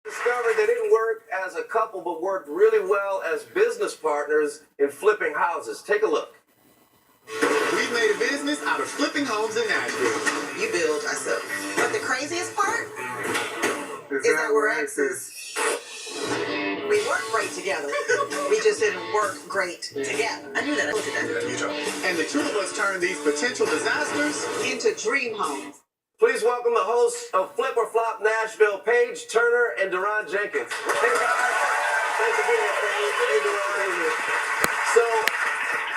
Discovered they didn't work as a couple, but worked really well as business partners in flipping houses. Take a look. We've made a business out of flipping homes in Nashville. You build, I sell. But the craziest part is that we're exes. We work great together. We just didn't work great together. I knew that. I looked at that. You know. And the two of us turned these potential disasters Into dream homes. Please welcome the hosts of Flip or Flop Nashville, Paige Turner and Deron Jenkins. Hey guys, thanks for being here, Paige. Hey Deron, being here. So,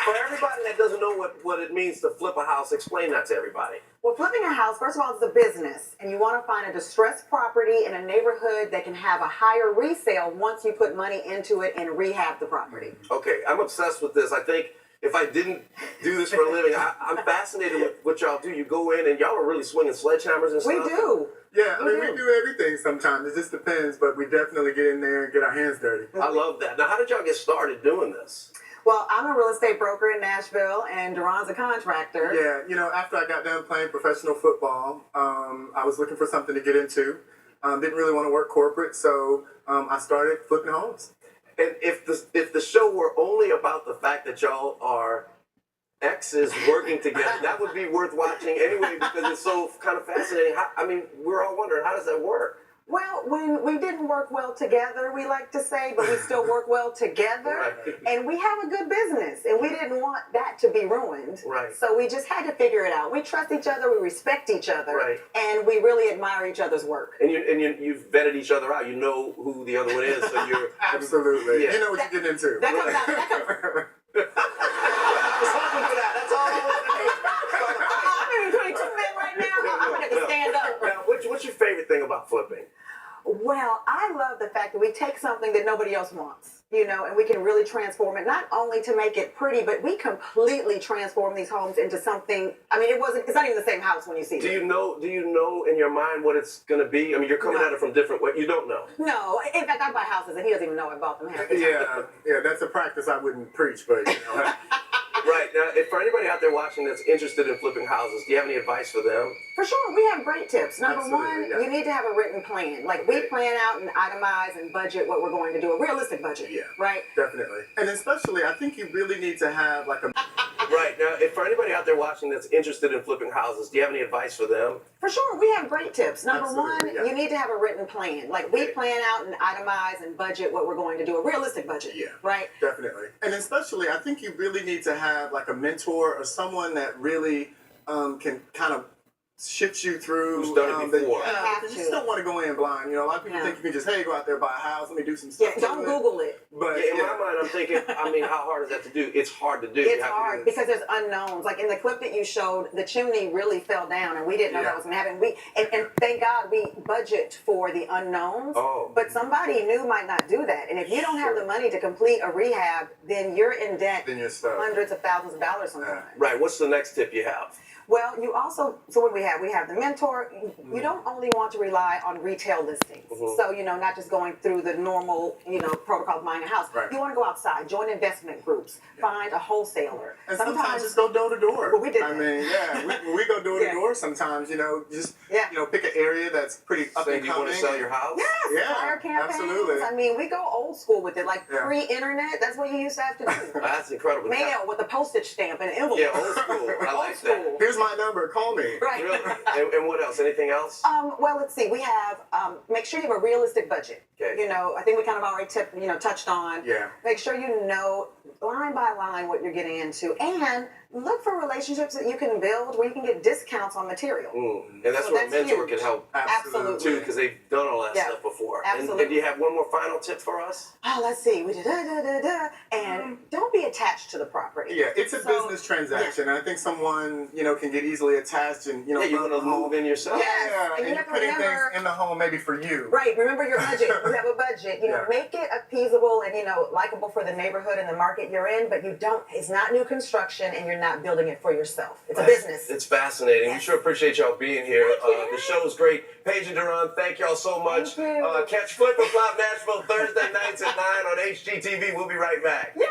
for everybody that doesn't know what it means to flip a house, explain that to everybody. Well, flipping a house, first of all, it's a business, and you want to find a distressed property in a neighborhood that can have a higher resale once you put money into it and rehab the property. Okay, I'm obsessed with this. I think if I didn't do this for a living, I'm fascinated with what y'all do. You go in and y'all are really swinging sledgehammers and stuff. We do. Yeah, I mean, we do everything sometimes. It just depends, but we definitely get in there and get our hands dirty. I love that. Now, how did y'all get started doing this? Well, I'm a real estate broker in Nashville, and Deron's a contractor. Yeah, you know, after I got done playing professional football, I was looking for something to get into. Didn't really want to work corporate, so I started flipping homes. And if the show were only about the fact that y'all are exes working together, that would be worth watching anyway because it's so kind of fascinating. We're all wondering, how does that work? Well, when we didn't work well together, we like to say, but we still work well together. Right. And we have a good business, and we didn't want that to be ruined. Right. So we just had to figure it out. We trust each other, we respect each other, Right. and we really admire each other's work. And you've vetted each other out. You know who the other one is, so you're Absolutely. Yeah. You know what you're getting into. That comes out. That comes. I was hoping for that. That's all I wanted to do. I'm in 22 men right now. I'm gonna have to stand up. Now, what's your favorite thing about flipping? Well, I love the fact that we take something that nobody else wants, and we can really transform it, not only to make it pretty, but we completely transform these homes into something. It's not even the same house when you see it. Do you know in your mind what it's going to be? I mean, you're coming No. at it from different ways. You don't know. No, in fact, I buy houses and he doesn't even know I bought them half the time. Yeah, that's a practice I wouldn't preach, but you know. Right. Now, if for anybody out there watching that's interested in flipping houses, do you have any advice for them? For sure, we have great tips. Number Absolutely, one, yeah. you need to have a written plan. Like, we plan out and itemize and budget what we're going to do, a realistic budget, Yeah. right? Definitely. And especially, I think you really need to have like a... Right. Now, if for anybody out there watching that's interested in flipping houses, do you have any advice for them? For sure, we have great tips. Number Absolutely, one, yeah. you need to have a written plan. Like, we plan out and itemize and budget what we're going to do, a realistic budget, Yeah. right? Definitely. And especially, I think you really need to have like a mentor or someone that really can kind of shift you through. Who's done it before. Have You to. just don't want to go in blind. You know, a lot of people Yeah. think you can just, hey, go out there, buy a house, let me do some Yeah, stuff. don't to it. Google it. But Yeah, in my mind, I'm thinking, how hard is that to do? It's hard to do. You It's have to do hard this. because there's unknowns. Like in the clip that you showed, the chimney really fell down, and we didn't know Yeah. that was going to happen. And thank God we budget for the unknowns. Oh. But somebody new might not do that, and if you don't have the money to complete a rehab, then you're in debt then you're stuck. hundreds of thousands of dollars sometimes. Right. What's the next tip you have? Well, you also, so what we have the mentor. You don't only want to rely on retail listings. Mhm. So, not just going through the normal, protocol of buying a house. Right. You want to go outside, join investment groups, find a wholesaler. And sometimes just go door to door. Well, we did I that. mean, yeah, when we go door to Yeah. door sometimes, just, Yeah. pick an area that's pretty up Saying and you want coming. to sell your house? Yes, Yeah, flyer campaigns. absolutely. We go old school with it, like Yeah. pre-internet. That's what you used to have to do. That's incredible. Mail with a postage stamp and an envelope. Yeah, old school. I like Old school. that. Here's my number, call me. Right. Really? And what else? Anything else? Well, let's see. We have make sure you have a realistic budget. Okay. I think we kind of already touched on. Yeah. Make sure you know line by line what you're getting into, and look for relationships that you can build where you can get discounts on material. And that's So where a that's mentor huge. can help Absolutely. too, because they've done all that Yeah, stuff before. absolutely. And do you have one more final tip for us? Oh, let's see. We did and don't be attached to the property. Yeah, it's a So, business transaction. I think someone, can get easily attached and, Yeah, you build want to a home. move in yourself. Yes. Yeah, And and you you're have to putting remember- things in the home maybe for you. Right. Remember your budget. You have a budget. Yeah. Make it appeasable and likable for the neighborhood and the market you're in. But you don't. It's not new construction, and you're not building it for yourself. It's a business. It's fascinating. We Yes. sure appreciate y'all being here. Thank you. The show is great. Paige and Deron, thank y'all so much. Thank you. Catch Flip or Flop Nashville Thursday nights at 9 on HGTV. We'll be right back. Yay!